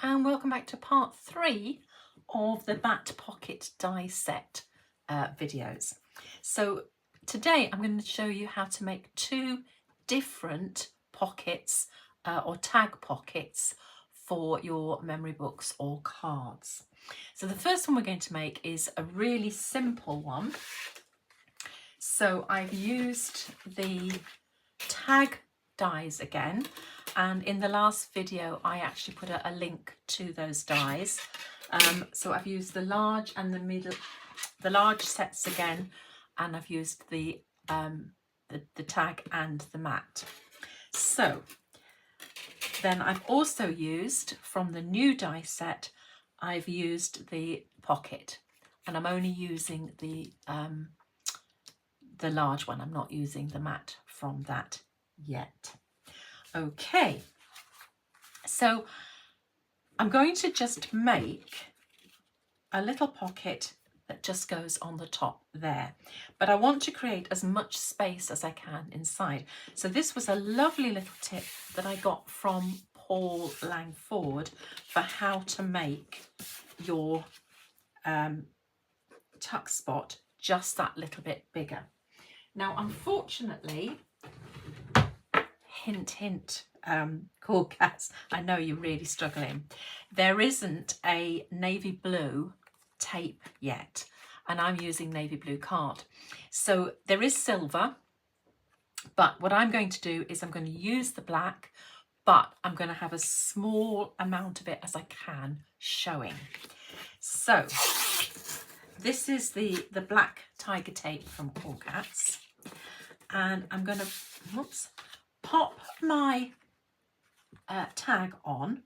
Hello and welcome back to part 3 of the Bat Pocket die set videos. So today I'm going to show you how to make 2 different pockets or tag pockets for your memory books or cards. So the first one we're going to make is a really simple one. So I've used the tag dies again, and in the last video I actually put a link to those dies. So I've used the large and the large sets again, and I've used the tag and the mat. So then I've also used, from the new die set, I've used the pocket, and I'm only using the large one. I'm not using the mat from that yet. Okay, so I'm going to just make a little pocket that just goes on the top there, but I want to create as much space as I can inside. So this was a lovely little tip that I got from Paul Langford for how to make your tuck spot just that little bit bigger. Now, unfortunately, hint, hint, cool cats, I know you're really struggling. There isn't a navy blue tape yet, and I'm using navy blue card. So there is silver, but what I'm going to do is I'm going to use the black, but I'm going to have a small amount of it as I can showing. So this is the black tiger tape from Cool Cats, and I'm going to pop my tag on,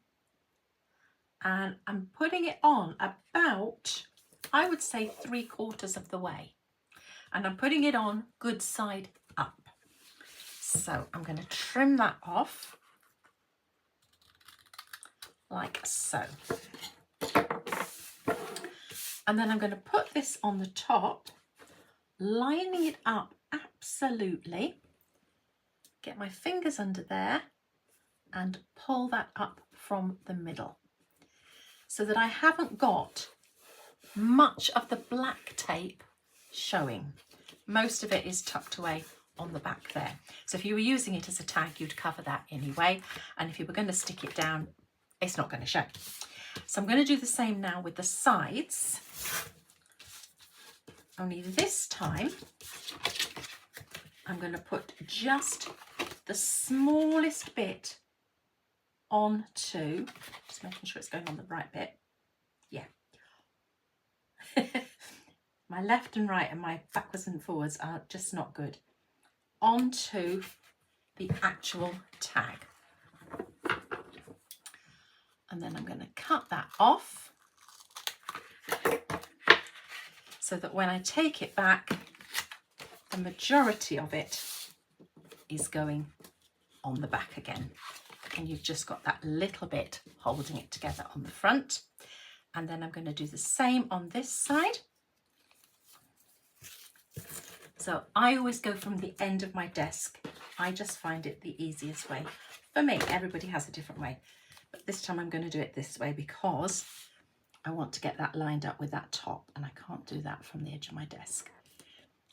and I'm putting it on about, I would say, 3/4 of the way, and I'm putting it on good side up. So I'm going to trim that off like so, and then I'm going to put this on the top, lining it up absolutely, get my fingers under there and pull that up from the middle so that I haven't got much of the black tape showing. Most of it is tucked away on the back there. So if you were using it as a tag, you'd cover that anyway, and if you were going to stick it down, it's not going to show. So I'm going to do the same now with the sides, only this time I'm going to put just the smallest bit onto, just making sure it's going on the right bit. Yeah. My left and right and my backwards and forwards are just not good. Onto the actual tag. And then I'm going to cut that off so that when I take it back, the majority of it is going on the back again. And you've just got that little bit holding it together on the front. And then I'm going to do the same on this side. So I always go from the end of my desk. I just find it the easiest way. For me, everybody has a different way. But this time I'm going to do it this way because I want to get that lined up with that top, and I can't do that from the edge of my desk.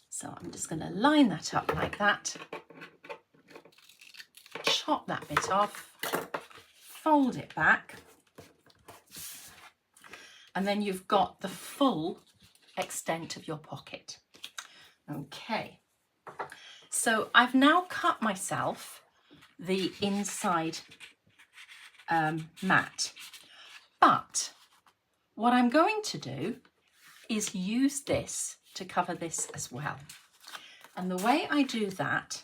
So I'm just going to line that up like that. Chop that bit off, fold it back, and then you've got the full extent of your pocket. Okay, so I've now cut myself the inside mat, but what I'm going to do is use this to cover this as well. And the way I do that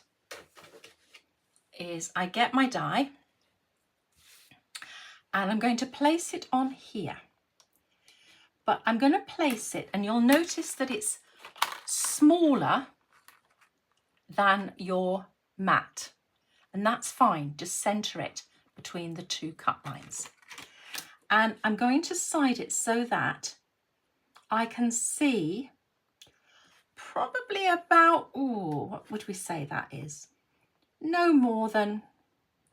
is I get my die and I'm going to place it on here, but I'm going to place it, and you'll notice that it's smaller than your mat, and that's fine. Just center it between the 2 cut lines, and I'm going to side it so that I can see probably about, what would we say that is? No more than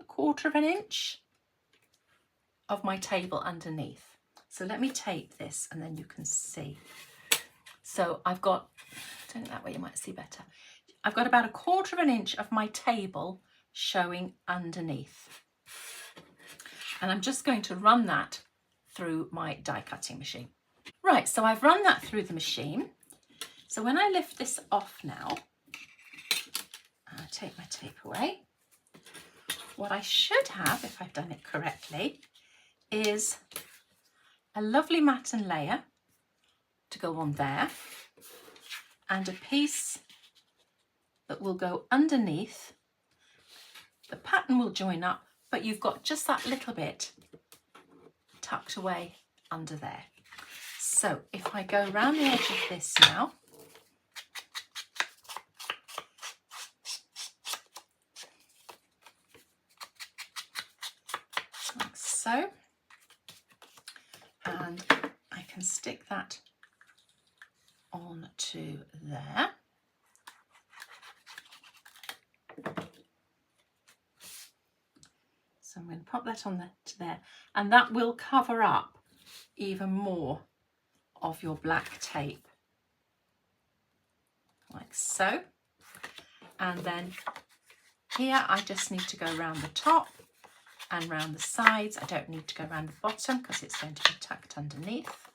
1/4 of an inch of my table underneath. So let me tape this and then you can see. So I've got, turn it that way, you might see better. I've got about 1/4 inch of my table showing underneath. And I'm just going to run that through my die cutting machine. Right, so I've run that through the machine. So when I lift this off now, I'll take my tape away. What I should have, if I've done it correctly, is a lovely mat and layer to go on there, and a piece that will go underneath. The pattern will join up, but you've got just that little bit tucked away under there. So if I go around the edge of this now, like so, and I can stick that on to there. So I'm going to pop that on to there, and that will cover up even more of your black tape, like so. And then here I just need to go around the top and round the sides. I don't need to go around the bottom because it's going to be tucked underneath.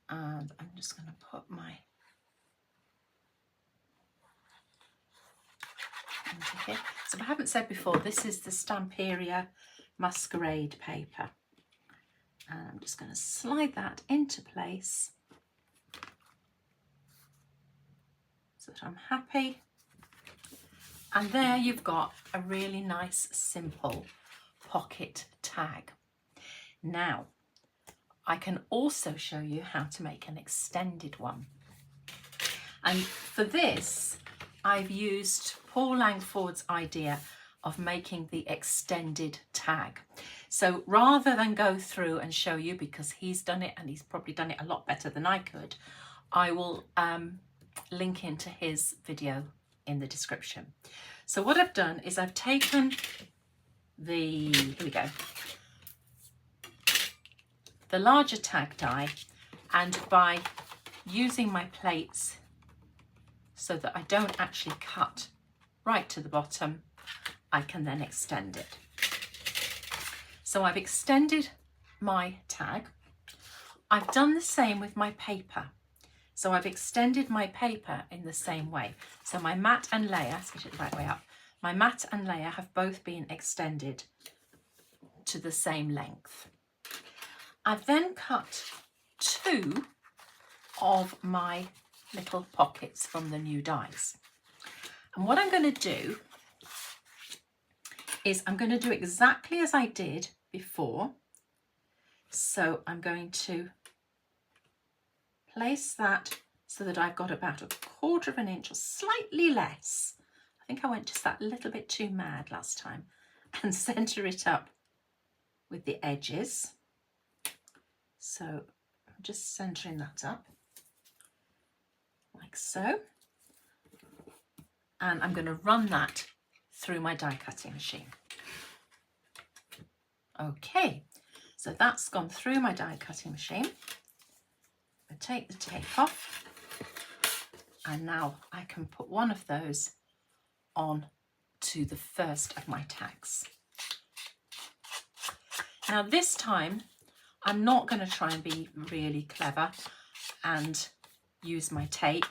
And I'm just going to put my into here. So I haven't said before, this is the Stamperia Masquerade paper. And I'm just going to slide that into place so that I'm happy. And there you've got a really nice, simple pocket tag. Now, I can also show you how to make an extended one. And for this, I've used Paul Langford's idea of making the extended tag. So rather than go through and show you, because he's done it and he's probably done it a lot better than I could, I will link into his video in the description. So what I've done is I've taken the, here we go, the larger tag die, and by using my plates so that I don't actually cut right to the bottom, I can then extend it. So I've extended my tag. I've done the same with my paper. So I've extended my paper in the same way. So my mat and layer, let's get it the right way up, my mat and layer have both been extended to the same length. I've then cut 2 of my little pockets from the new dies. And what I'm going to do is I'm going to do exactly as I did before. So I'm going to place that so that I've got about 1/4 inch or slightly less. I think I went just that little bit too mad last time, and center it up with the edges. So I'm just centering that up like so. And I'm going to run that through my die cutting machine. Okay, so that's gone through my die cutting machine. I take the tape off, and now I can put one of those on to the first of my tags. Now this time I'm not going to try and be really clever and use my tape.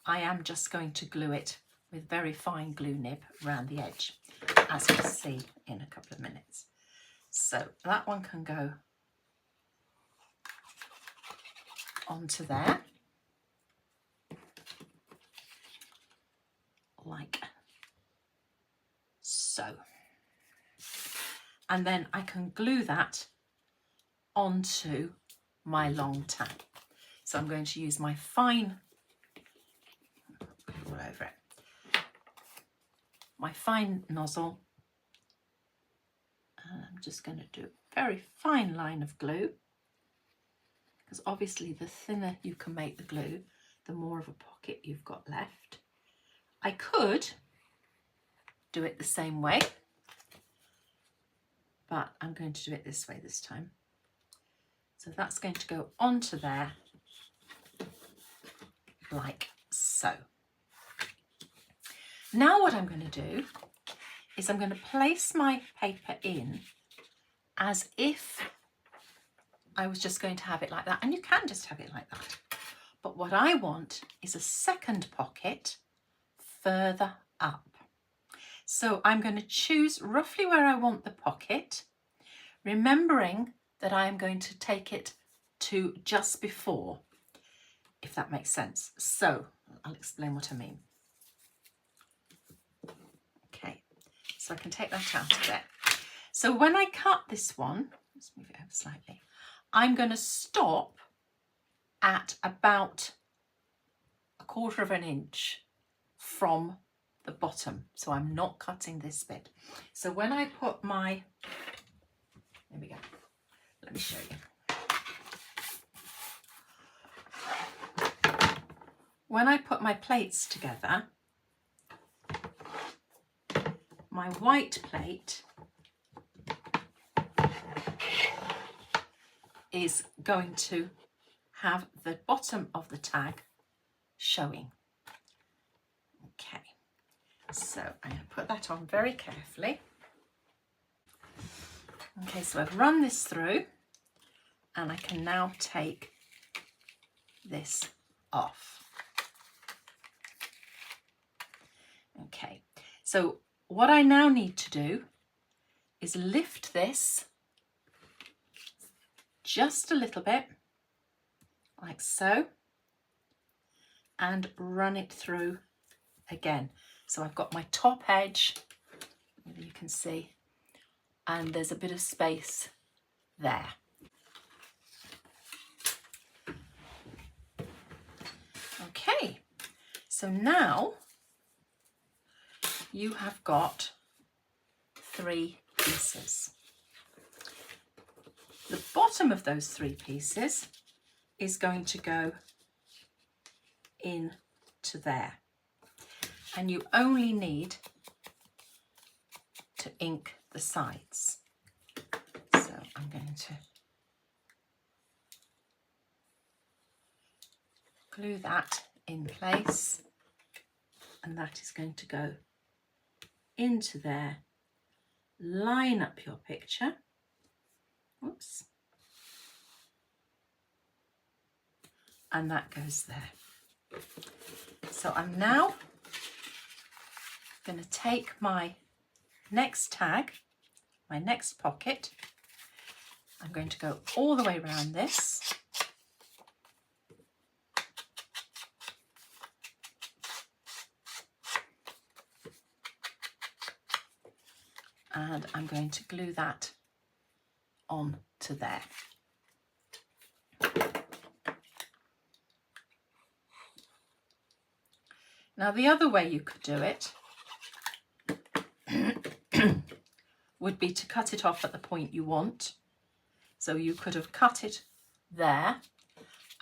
I am just going to glue it with very fine glue nib around the edge, as we'll see in a couple of minutes. So that one can go onto there, like so. And then I can glue that onto my long tag. So I'm going to use my fine, all over it, my fine nozzle, and I'm just going to do a very fine line of glue, because obviously the thinner you can make the glue, the more of a pocket you've got left. I could do it the same way, but I'm going to do it this way this time. So that's going to go onto there like so. Now what I'm going to do is I'm going to place my paper in as if I was just going to have it like that, and you can just have it like that. But what I want is a second pocket further up. So I'm going to choose roughly where I want the pocket, remembering that I am going to take it to just before, if that makes sense. So I'll explain what I mean. Okay, so I can take that out of it. So when I cut this one, let's move it over slightly, I'm going to stop at about 1/4 of an inch from the bottom. So I'm not cutting this bit. So when I put my, there we go, let me show you. When I put my plates together, my white plate is going to have the bottom of the tag showing. Okay, so I'm going to put that on very carefully. Okay, so I've run this through and I can now take this off. Okay, so what I now need to do is lift this just a little bit, like so, and run it through again. So I've got my top edge, you can see, and there's a bit of space there. Okay, so now you have got 3 pieces. The bottom of those 3 pieces is going to go into there, and you only need to ink the sides. So I'm going to glue that in place, and that is going to go into there. Line up your picture. Oops. And that goes there. So I'm now going to take my next tag, my next pocket. I'm going to go all the way around this. And I'm going to glue that on to there. Now the other way you could do it would be to cut it off at the point you want. So you could have cut it there,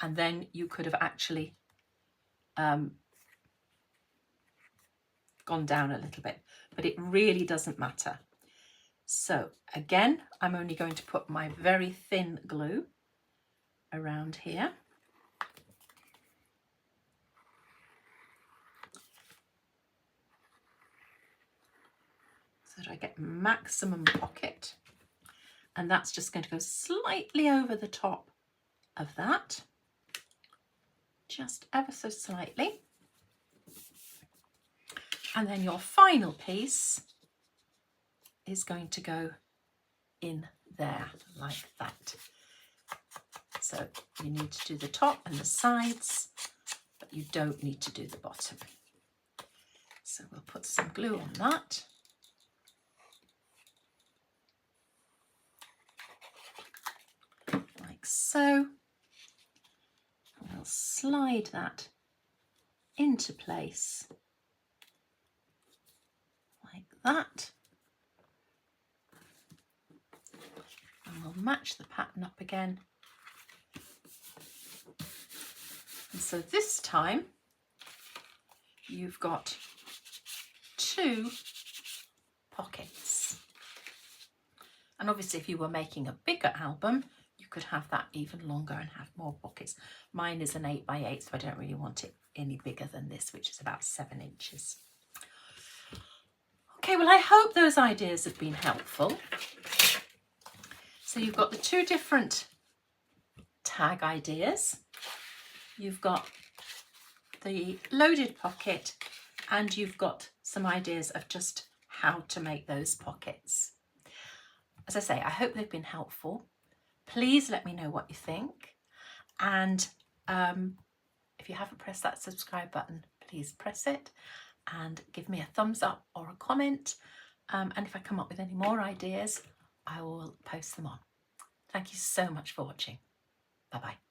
and then you could have actually gone down a little bit, but it really doesn't matter. So again, I'm only going to put my very thin glue around here. So that I get maximum pocket, and that's just going to go slightly over the top of that, just ever so slightly. And then your final piece is going to go in there like that. So you need to do the top and the sides, but you don't need to do the bottom. So we'll put some glue on that. Like so. And we'll slide that into place like that. And we'll match the pattern up again. And so this time you've got 2 pockets. And obviously if you were making a bigger album, you could have that even longer and have more pockets. Mine is an 8x8, so I don't really want it any bigger than this, which is about 7 inches. Okay, well, I hope those ideas have been helpful. So you've got the 2 different tag ideas. You've got the loaded pocket, and you've got some ideas of just how to make those pockets. As I say, I hope they've been helpful. Please let me know what you think. And if you haven't pressed that subscribe button, please press it and give me a thumbs up or a comment. And if I come up with any more ideas, I will post them on. Thank you so much for watching. Bye-bye.